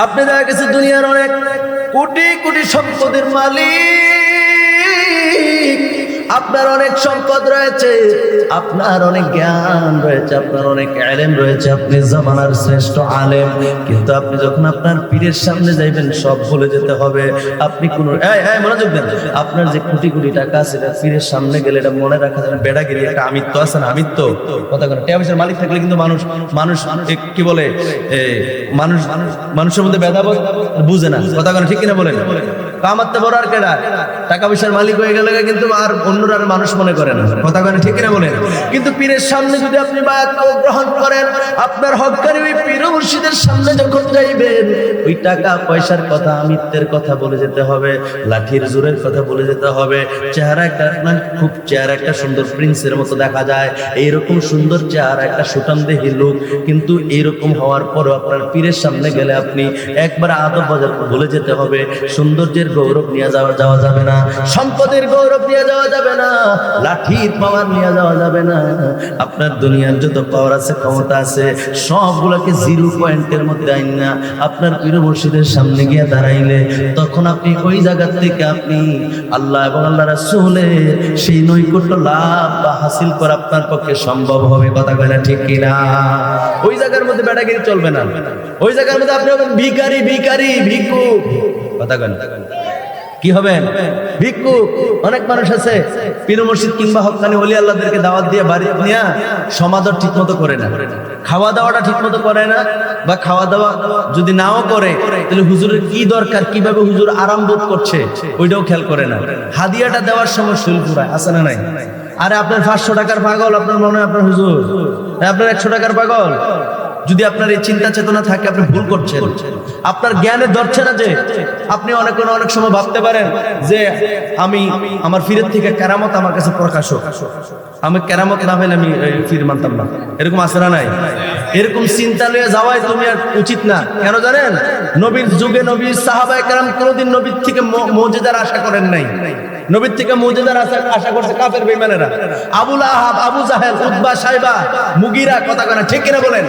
আপনি দেখা গেছে দুনিয়ার অনেক কোটি কোটি সম্পদের মালিক, আপনার আপনার অনেক সম্পদ রয়েছে, আপনার অনেক জ্ঞান রয়েছে, আপনার অনেক ইলম রয়েছে, আপনি জামানার শ্রেষ্ঠ আলেম, কিন্তু আপনি যখন আপনার পীরের সামনে যাইবেন সব ভুলে যেতে হবে। আপনি কোন মনোযোগ দেন, আপনার যে কোটি কোটি টাকা আছে এটা পীরের সামনে গেলে এটা মনে রাখা যায় না। বেড়াগিরি একটা আমিত্ব আছে না, আমিত্ব কথা বলে টাকা পয়সার মালিক থাকলে কিন্তু মানুষ কি বলে মানুষের মধ্যে ভেদাভেদ বুঝে না, কথা বলে ঠিক কিনা বলেন? কামাতে বড় আর কেডা, টাকা পয়সার মালিক হয়ে গেলে কিন্তু আর অন্যরা মানুষ মনে করে না, কথা বলে ঠিক কিনা বলেন? কিন্তু পীরের সামনে যদি আপনি বায়াত গ্রহণ করেন, আপনার হক্কানি ওই পীর মুর্শিদের সামনে যখন যাইবেন, ওই টাকা পয়সার কথা, আমিত্বের কথা বলে যেতে হবে, লাঠির জোরের কথা বলে যেতে হবে। চেহারা একটা খুব চেহারা একটা সুন্দর প্রিন্সের মতো দেখা যায়, এইরকম সুন্দর চেহারা একটা সুঠামদেহী লোক, কিন্তু এইরকম হওয়ার পরও আপনার পীরের সামনে গেলে আপনি একবার আদব বাজার বলে যেতে হবে। সৌন্দর্যের গৌরব নিয়ে যাওয়া যাবে না, সম্পদের গৌরব নিয়ে যাওয়া যাবে না, লাঠির পাওয়ার নিয়ে যাওয়া যাবে না। আপনার দুনিয়ার যত পাওয়ার আছে, ক্ষমতা আছে, সবগুলোকে 0 পয়েন্টের মধ্যে আইন না আপনার পীর মুর্শিদের সামনে গিয়ে দাঁড়াইলে, তখন আপনি ওই জায়গা থেকে আপনি আল্লাহ এবং আল্লাহ রাসূলের সেই নৈকট্য লাভ বা হাসিল করা আপনার পক্ষে সম্ভব হবে, কথা কয় না ঠিক কিনা? ওই জায়গার মধ্যে বেড়াগিরি চলবে না, ওই জায়গার মধ্যে আপনি হবেন ভিখারি, ভিক্ষুক, কথা কয় না? কি হবেন? ভিক্ষুক। অনেক মানুষ আছে পীর মুর্শিদ কিংবা হক্কানি ওলি আল্লাহদেরকে দাওয়াত দিয়ে বাড়ি নিয়ে সমাদর ঠিক মতো করে না, খাওয়া দাওয়াটা ঠিক মতো করে না, বা খাওয়া দাওয়া যদি নাও করে তাহলে হুজুরের কি দরকার, কিভাবে হুজুর আরাম বোধ করছে ওইটাও খেয়াল করে না। হাদিয়াটা দেওয়ার সময় শরীর পুরায়, আছে না নাই? আরে আপনার 500 টাকার পাগল আপনার মনে হয় আপনার হুজুর, আপনার 100 টাকার পাগল। যদি আপনার এই চিন্তা চেতনা থাকে, আপনি ভুল করছেন। আপনার জ্ঞানে ধরছে না যে আপনি অনেক সময় ভাবতে পারেন যে আমি আমার পীরের থেকে কেরামত আমার কাছে প্রকাশ হোক, আমি কেরামত না হলে আমি পীর মানতাম না, এরকম আছে না নাই? এরকম চিন্তা নিয়ে যাওয়াই তুমি আর উচিত না। কেন জানেন? নবীর যুগে নবীর সাহাবায়ে কেরাম কোনোদিন নবীর থেকে মুজিজার আশা করেন নাই। নবীর থেকে মুজিজার আশা করছে কাফের বেঈমানেরা, আবুল আহাব, আবু জাহেল, উতবা, সাইবা, মুগিরা, কথা কয় না ঠিক কিনা বলেন?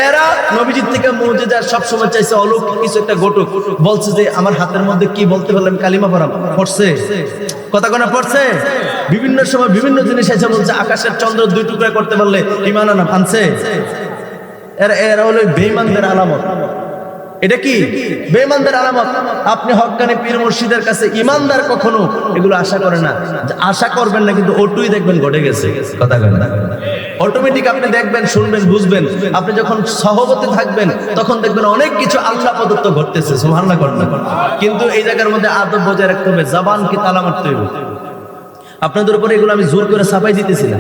এরা নবীজির থেকে মুজিজার সব সময় চাইছে অলৌকিক কিছু একটা ঘটুক। বলছে যে আমার হাতের মধ্যে কি বলতে পারলাম, কালিমা পড়ছে, কথা কয় না পড়ছে? বিভিন্ন সময় বিভিন্ন জিনিস এসে বলছে আকাশের চন্দ্র 2 টুকরা করতে পারলে ঈমান আনা, আনছে। এরা হলো বেঈমানদের আলামত। এটা কি? বেঈমানদের আলামত। আপনি হক্কানি পীর মুর্শিদের কাছে ইমানদার কখনো এগুলো আশা করে না, আশা করবেন না, কিন্তু ওটুই দেখবেন ঘটে গেছে, কথা কয় না? অটোমেটিক আপনি দেখবেন, শুনবেন, বুঝবেন। আপনি যখন সহবতে থাকবেন তখন দেখবেন অনেক কিছু আল্লাহ প্রদত্ত ঘটতেছে, সুবহানাল্লাহ করতে। কিন্তু এই জায়গার মধ্যে আদব বজায় রাখতে হবে, জবান কি তালা মারতে হবে। আপনাদের উপরে এগুলো আমি জোর করে ছাপাই দিতেছি না,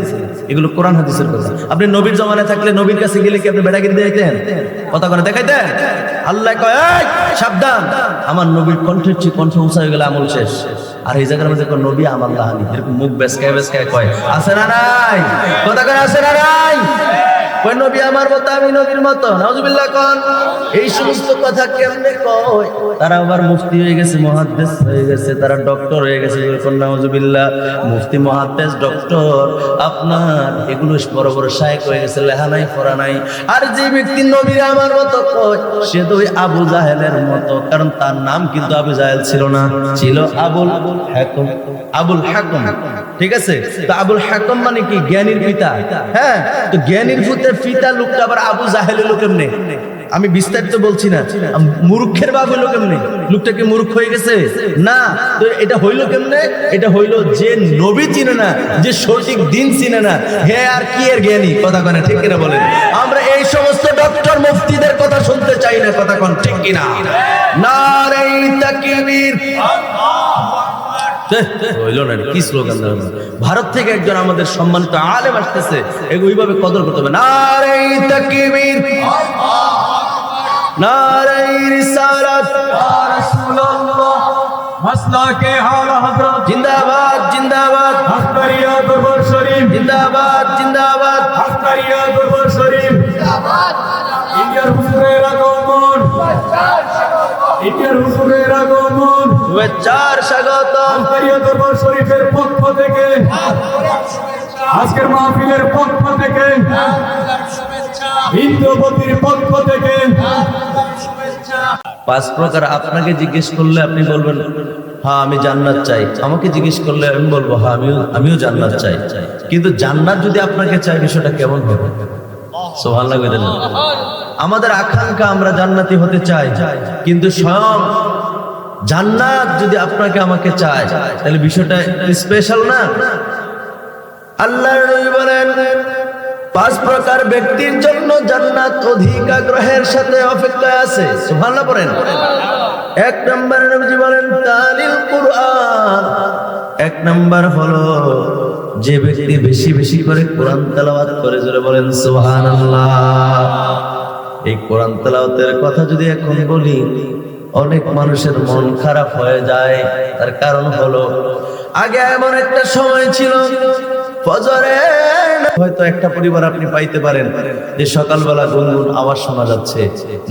এগুলো কোরআন হাদিসের কথা। আপনি নবীর জমানায় থাকলে নবীর কাছে গেলে কি আপনি বেড়াগিরি দেখাইতেন, কথা করে দেখাইতেন? আল্লাহ কয় এই সাবধান, আমার নবীর কণ্ঠের চেয়ে কণ্ঠ উঁচা হয়ে গেলে আমল শেষ। আর এই জায়গার মধ্যে নবী আমার লাহানি, এরকম মুখ বেসকায় কয়, আছে না নাই? কথা করে আছে না নাই? কয় নবী আমার মতো, আমি নবীর মতো, নাউজুবিল্লাহ কোন। এই সমস্ত কথা কেমনে কয়? তারা আবার মুফতি হয়ে গেছে, মুহাদ্দিস হয়ে গেছে, তারা ডক্টর হয়ে গেছে, নাউজুবিল্লাহ। মুফতি, মুহাদ্দিস, ডক্টর, আপনার এগুলো বড় বড় শায়েখ হয়ে গেছে, লেখা নাই, পড়া নাই। আর যে ব্যক্তি নবীর আমার মতো কয়, সে তো ওই আবু জাহেলের মতো, কারণ তার নাম কিন্তু আবু জাহেল ছিল না, ছিল আবুল হাকম। আবুল হাকম, ঠিক আছে? তো আবুল হাকম মানে কি? জ্ঞানীর পিতা। হ্যাঁ, তো জ্ঞানীর পিতা লোকটা আবার আবু জাহেল হলো কেমনে? আমি বিস্তারিত বলছি না। মূর্খের বাপ হইলো কেমনে? লোকটা কি মূর্খ হয়ে গেছে? না। তো এটা হইলো কেমনে? এটা হইলো যে নবী চিনে না, যে সঠিক দিন চিনে না, হে আর কি এর জ্ঞানী, কথা কয় না ঠিক কিনা বলেন? আমরা এই সমস্ত ডক্টর মুফতিদের কথা শুনতে চাই না, কথা কন ঠিক কিনা? নারে তাকবীর, হইল না, কি স্লোগান? ভারত থেকে একজন আমাদের সম্মানিত আলেম আসতেছে, ওইভাবে কদর করতে হবে। নারে তাকবীর, নারে রিসালাত, ইয়া রাসূলুল্লাহ, মাসলাকে আলা হযরত জিন্দাবাদ, জিন্দাবাদ, আখতারিয়া দরবার শরীফ জিন্দাবাদ, জিন্দাবাদ, আখতারিয়া দরবার শরীফ জিন্দাবাদ। ইন্ডিয়ার হুজুরের আগমন, ইন্ডিয়ার হুজুরের আগমন, শুভেচ্ছার স্বাগতম। আখতারিয়া দরবার শরীফের পক্ষ থেকে, আজকের মাহফিলের পক্ষ থেকে, হিন্দুপতির পক্ষ থেকে 5 প্রকার। আপনাকে জিজ্ঞেস করলে আপনি বলবেন হ্যাঁ আমি জান্নাত চাই, আমাকে জিজ্ঞেস করলে আমি বলবো হ্যাঁ আমিও জান্নাত চাই। কিন্তু জান্নাত যদি আপনাকে চাই, বিষয়টা কেমন হবে? সুবহানাল্লাহ বলেন। আমাদের আকাঙ্ক্ষা আমরা জান্নাতি হতে চাই, কিন্তু স্বয়ং জান্নাত যদি আপনাকে আমাকে চায়, তাহলে বিষয়টা স্পেশাল না? আল্লাহর নবী বলেন 5 প্রকার ব্যক্তির জন্য জান্নাত অধিক আগ্রহের সাথে অপেক্ষায় আছে। সুবহানাল্লাহ বলেন। 1 নম্বরে নবীজি বলেন তালিল কুরআন। 1 নম্বর হলো যে ব্যক্তি বেশি বেশি করে কোরআন তেলাওয়াত করে, জোরে বলেন সুবহানাল্লাহ। এই কোরআন তেলাওয়াতের কথা যদি এখন বলি, অনেক মানুষের মন খারাপ হয়ে যায়। তার কারণ হলো আগে এমন একটা সময় ছিল, ফজরে হয়তো একটা পরিবার আপনি পাইতে পারেন যে সকালবেলা গুনগুন আওয়াজ শোনা যাচ্ছে,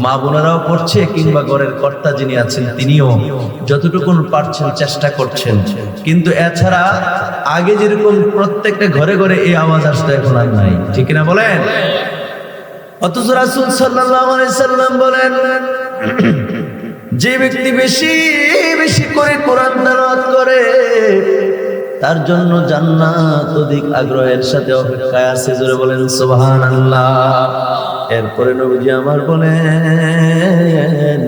মা বোনেরাও পড়ছে, কিংবা ঘরের কর্তা যিনি আছেন তিনিও যতটুকু পারছেন চেষ্টা করছেন। কিন্তু এছাড়া আগে যেরকম প্রত্যেকটা ঘরে ঘরে এই আওয়াজ আসতো, এখন আর নাই। ঠিক না বলেন? অথচ রাসূল সাল্লাল্লাহু আলাইহি সাল্লাম বলেন যে ব্যক্তি বেশি বেশি করে কোরআন তেলাওয়াত করে, তার জন্য জান্নাত অধিক আগ্রহের সাথে অপেক্ষায় আছে। জোরে বলেন সুবহানাল্লাহ। এরপরে নবীজি আমার বলেন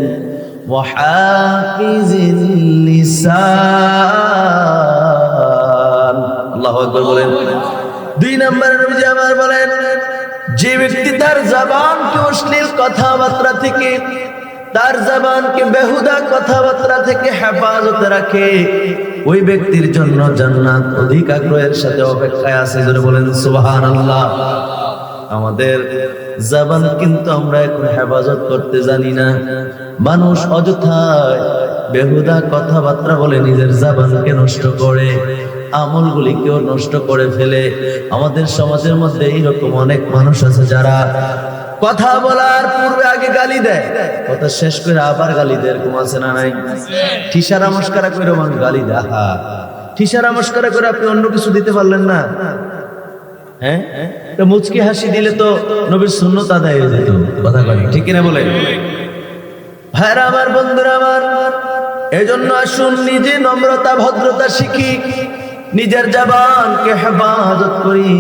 মুহাফিজিল লিসান। আল্লাহু আকবার বলেন। 2 নম্বরে নবীজি আমার বলেন যে ব্যক্তি তার জবানকে অশ্লীল কথাবার্তা থেকে, তার জবানকে বেহুদা কথাবার্তা থেকে হেফাজতে রাখে, ওই ব্যক্তির জন্য জান্নাত অধিক আগ্রহের সাথে অপেক্ষায় আছে। জোরে বলেন সুবহানাল্লাহ। আমাদের জবান কিন্তু আমরা এখন হেফাজত করতে জানি না। মানুষ অযথায় বেহুদা কথাবার্তা বলে নিজের জবানকে নষ্ট করে, আমলগুলিকেও নষ্ট করে ফেলে। আমাদের সমাজের মধ্যে এইরকম অনেক মানুষ আছে যারা কথা বলার পূর্বে আগে গালি দেয়, কথা শেষ করে আবার গালি দেয়। এরকম আছে না নাই? ঠিসারা মস্কারা করে মানুষ গালি দেয়। ঠিসারা মস্কারা করে আপনি অন্য কিছু দিতে পারলেন না? হ্যাঁ, মুচকি হাসি দিলে তো নবীর সুন্নত আদায় হয়ে যেত। কথা বলি ঠিক কিনা বলেন? ভাইরা আমার, বন্ধুরা আমার, এজন্য আসুন নিজে নম্রতা ভদ্রতা শিখি, নিজের জবানকে হেফাজত করি,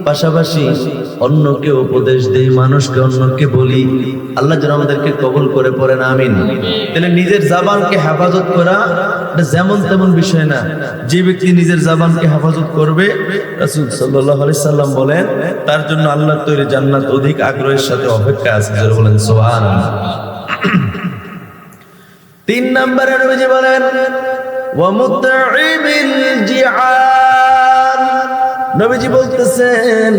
পাশাপাশি অন্যকে উপদেশ দেই, মানুষকে অন্যকে বলি। আল্লাহ যেন আমাদেরকে কবুল করে পড়েন আমিন। তাহলে নিজের জবানকে হেফাজত করা এটা যেমন তেমন বিষয় না। যে ব্যক্তি নিজের জবানকে হেফাজত করবে, রাসূল সাল্লাল্লাহু আলাইহি সাল্লাম বলেন তার জন্য আল্লাহর তৈরি জান্নাত অধিক আগ্রহের সাথে অপেক্ষা আছে। যারা বলেন সুবহানাল্লাহ। 3 নম্বরে নবীজি বলেন ওয়া মুতঈমিল জিআন। নবীজি বলতেছেন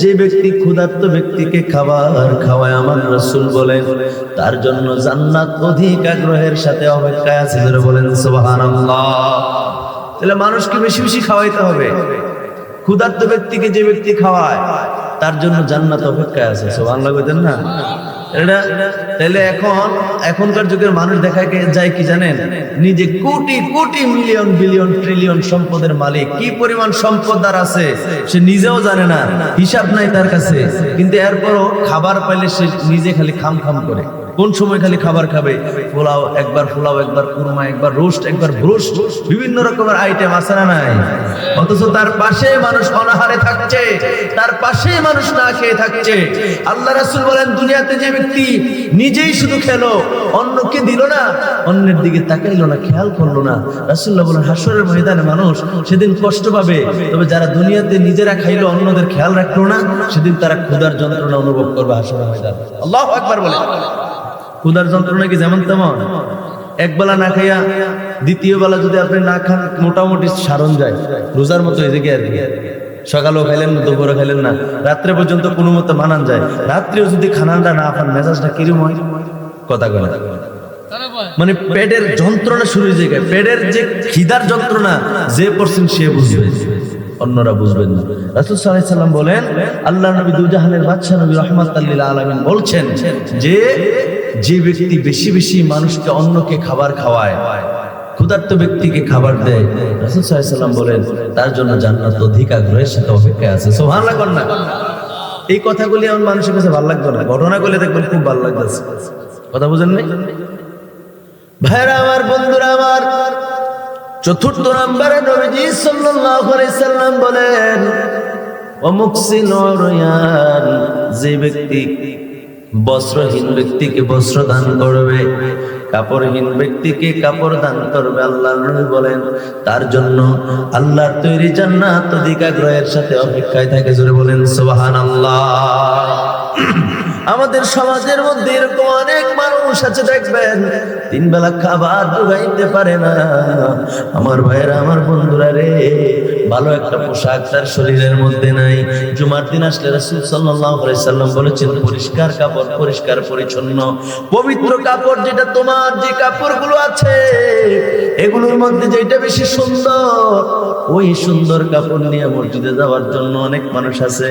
যে ব্যক্তি ক্ষুধার্ত ব্যক্তিকে খাবার খাওয়ায়, আমার রাসূল বলেন তার জন্য জান্নাত অধিক আগ্রহের সাথে অপেক্ষায় আছে। যারা বলেন সুবহানাল্লাহ। তাহলে মানুষকে বেশি বেশি খাওয়াইতে হবে। ক্ষুধার্ত ব্যক্তিকে যে ব্যক্তি খাওয়ায় তার জন্য জান্নাত অপেক্ষায় আছে। সুবহানাল্লাহ বলেন না? এটা তাহলে এখনকার যুগের মানুষ দেখা যায় কি জানেন, নিজে crore crore million billion trillion সম্পদের মালিক, কি পরিমাণ সম্পদ তার আছে সে নিজেও জানে না, হিসাব নাই তার কাছে। কিন্তু এরপরও খাবার পাইলে সে নিজে খালি খাম খাম করে। কোন সময় খালি খাবার খাবে? পোলাও একবার, কুরমা একবার, রোস্ট একবার, ব্রোস্ট, বিভিন্ন রকমের আইটেম আছে না নাই? অথচ তার পাশে মানুষ অনাহারে থাকছে, তার পাশে মানুষ না খেয়ে থাকছে। আল্লাহ রাসূল বলেন দুনিয়াতে যে ব্যক্তি নিজেই শুধু খেলো, অন্যকে দিল না, অন্যের দিকে তাকাইলো না, খেয়াল করলো না, রাসূলুল্লাহ বলেন হাসরের ময়দানে মানুষ সেদিন কষ্ট পাবে। তবে যারা দুনিয়াতে নিজেরা খাইলো, অন্যদের খেয়াল রাখলো না, সেদিন তারা ক্ষুধার যন্ত্রণা অনুভব করবে হাসরের ময়দানে। আল্লাহু আকবার বলে। ক্ষুধার যন্ত্রণা কি যেমন তেমন? একবেলা না খাইয়া দ্বিতীয় বেলা যদি আপনি না খান, মোটামুটি সারণ যায়, রোজার মতো এই জায়গায় আর কি। সকালেও খাইলেন না, দুপুরে খাইলেন না, রাত্রে পর্যন্ত কোনো মতো মানান যায়। রাত্রেও যদি খানাটা না পান, মেজাজটা কিরম হয়? কথা বলে মানে পেটের যন্ত্রণা শুরু হয়ে যায়। পেটের যে খিদার যন্ত্রণা যে পড়ছেন সে বুঝবে, অন্যরা বুঝবেন না। রাসূল সাল্লাল্লাহু আলাইহি সাল্লাম বলেন আল্লাহর নবী দুজাহানের বাদশা নবী রাহমাতাল লিল আলামিন বলছেন যে ব্যক্তি বেশি বেশি মানুষকে অন্যকে খাবার খাওয়ায়, ক্ষুধার্ত ব্যক্তিকে খাবার দেয়, রাসূল সাল্লাল্লাহু আলাইহি সাল্লাম বলেন তার জন্য জান্নাত অধিক আগ্রহের সাথে অপেক্ষায় আছে। সুবহানাল্লাহ কর না। এই কথাগুলি আমার মানুষের কাছে ভালো লাগবে না, ঘটনাগুলি দেখবেন খুব ভালো লাগতেছে। কথা বুঝেন নাই? ভাইরা আমার, বন্ধুরা আমার, চতুর্থ নম্বরে নবীজি সাল্লাল্লাহু আলাইহি সাল্লাম বলেন, ও মুকসিন উরয়ান, যে ব্যক্তি বস্ত্রহীন ব্যক্তিকে বস্ত্র দান করবে, কাপড়হীন ব্যক্তিকে কাপড় দান করবে, আল্লাহর নবী বলেন তার জন্য আল্লাহর তৈরি জান্নাত অধিক আগ্রহের সাথে অপেক্ষায় থাকে। জোরে বলেন সুবহানাল্লাহ। আমাদের সমাজের মধ্যে এরকম অনেক মানুষ আছে, দেখবেন তিন বেলা খাবার জোগাইতে পারে না। আমার ভাইয়েরা, আমার বন্ধুরা রে, ভালো একটা পোশাক তার শরীরের মধ্যে নাই। জুমার দিন আসলে রাসূল সাল্লাল্লাহু আলাইহি সাল্লাম বলেছেন, পরিষ্কার কাপড়, পরিষ্কার পরিচ্ছন্ন পবিত্র কাপড়, যেটা তোমার যে কাপড়গুলো আছে এগুলোর মধ্যে যেটা বেশি সুন্দর, ওই সুন্দর কাপড় নিয়ে মসজিদে যাওয়ার জন্য অনেক মানুষ আছে।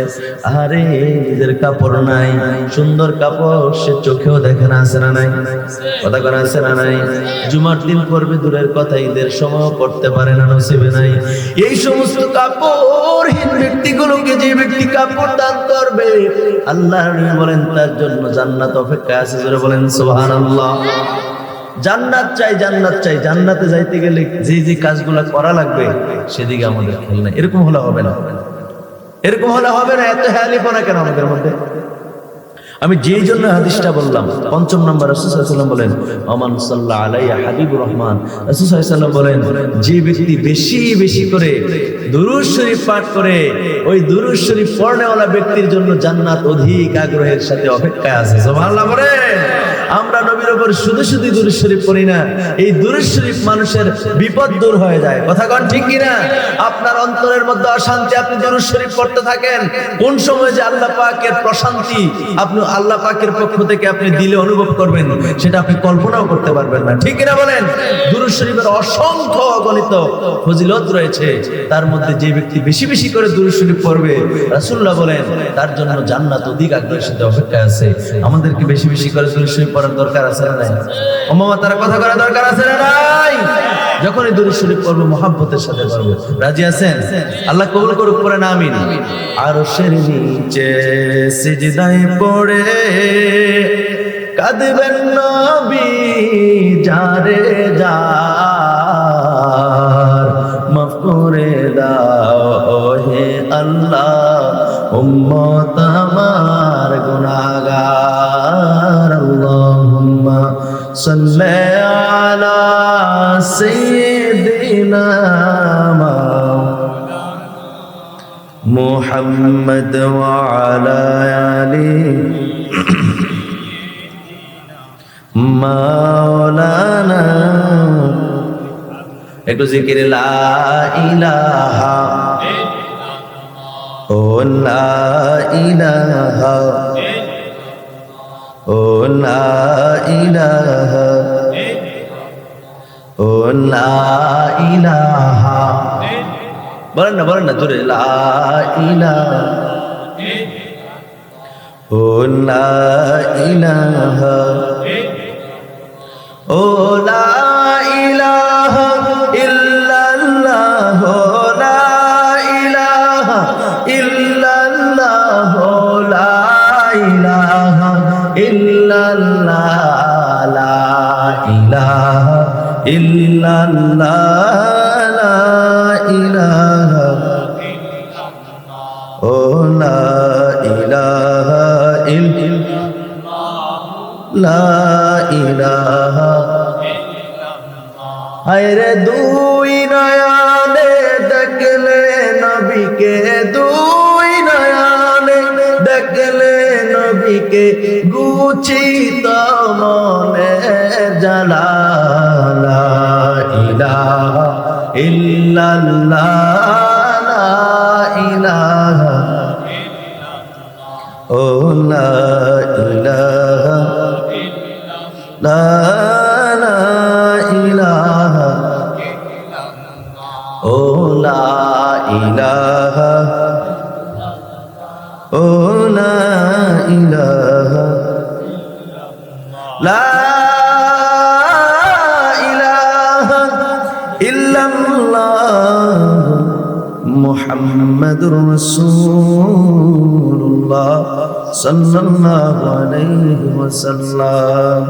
আরে নিজের কাপড় নাই, সুন্দর কাপড় সে চোখেও দেখে না, আছে না নাই? কথা করা আছে না নাই? জুমার দিন পড়বে দূরের কথা, ঈদের সময় পড়তে পারে না, নসিবে নাই। এই সমস্ত কাপড়হীন ব্যক্তিগুলোকে যে ব্যক্তি কাপড় দান করবে, আল্লাহ বলেন তার জন্য জান্নাত অপেক্ষা আছে। জোরে বলেন সুবহানাল্লাহ। জান্নাত চাই, জান্নাত চাই। জান্নাতে যাইতে গেলে যে যে কাজগুলো করা লাগবে সেদিকে আমাদের খেয়াল নাই। এরকম হলে হবে না, এরকম হলে হবে না। এত হেয়ালিপনা কেন আমাদের মধ্যে? আমি যেই জন্য হাদিসটা বললাম, পঞ্চম নম্বর রাসূল সাল্লাল্লাহু আলাইহি ওয়াসাল্লাম বলেন, আমান সাল্লা আলাইহি হাবিবুর রহমান, রাসূল সাল্লাল্লাহু আলাইহি ওয়াসাল্লাম বলেন, যে ব্যক্তি বেশি বেশি করে দুরূদ শরীফ পাঠ করে, ওই দুরূদ শরীফ পড়নেওয়ালা ব্যক্তির জন্য জান্নাত অধিক আগ্রহের সাথে অপেক্ষায় আছে। সুবহানাল্লাহ বলেন। আমরা নবীর উপর শুধু শুধু দুরূদ শরীফ পড়ি না, এই দুরূদ শরীফ মানুষের বিপদ দূর হয়ে যায়। কথা কোন ঠিক কিনা? আপনার অন্তরের মধ্যে অশান্তি, আপনি দুরূদ শরীফ পড়তে থাকেন, কোন সময় যে আল্লাহ পাকের প্রশান্তি আপনি আল্লাহ পাকের পক্ষ থেকে আপনি দিলে অনুভব করবেন, সেটা আপনি কল্পনাও করতে পারবেন না। ঠিক কিনা বলেন? দুরূদ শরীফের অসংখ্য অগণিত ফজিলত রয়েছে, তার মধ্যে যে ব্যক্তি বেশি বেশি করে দুরূদ শরীফ পড়বে, রাসূলুল্লাহ বলেন তার জন্য জান্নাত অধিক আগ্রহের সাথে অপেক্ষায় আছে। আমাদেরকে বেশি বেশি করে দুরূদ শরীফ পড়ার দরকার আছে না নাই? ও মামা, তারা কথা করার দরকার আছে না নাই? যখনই দুরূদ শরীফ পড়বো মুহাব্বতের সাথে পড়বো। রাজি আছেন? আল্লাহ কবুল করুক, পড়েন আমিন। আরশের নিচে সিজদায় পড়ে কাঁদবেন নবী, যারে যার মাফ করে দাও হে আল্লাহ, উম্মত আমার গুনাহগার। আল্লাহুম্মা সাল্লি আলা সাইয়্যিদিনা মুহাম্মদ ওয়া আলা আলি মাওলানা। একটু জিকির লা ইলাহা, ও লা ইলাহা, ও লা ইলাহা, ও লা ইলাহা। বলেন না, বলেন না জোরে, লা ইলাহা, ও লা ইলাহা, ও লা ইলাহা ইল্লাল্লাহ, লা ইলাহা ইল্লাল্লাহ, লা ইলাহা ইল্লাল্লাহ, লা ইলাহা ইল্লাল্লাহ, লা ইলাহা, ও লা ইলাহা ইল্লাল্লাহ, লা ইলাহা। হায়রে দুই নয়নে দেখলে নবীকে, দুই নয়নে দেখলে নবীকে, গুচিত মনে জ্বালা, লা ইলাহা ইল্লাল্লাহ, লা ইলাহা, ও লা ইলাহা, লা ইলাহা, ও লা ইলাহা, ও লা ইলাহা, লা ইলাহা ইল্লাল্লাহ মুহাম্মাদুর রাসূলুল্লাহ সাল্লাল্লাহু আলাইহি ওয়াসাল্লাম।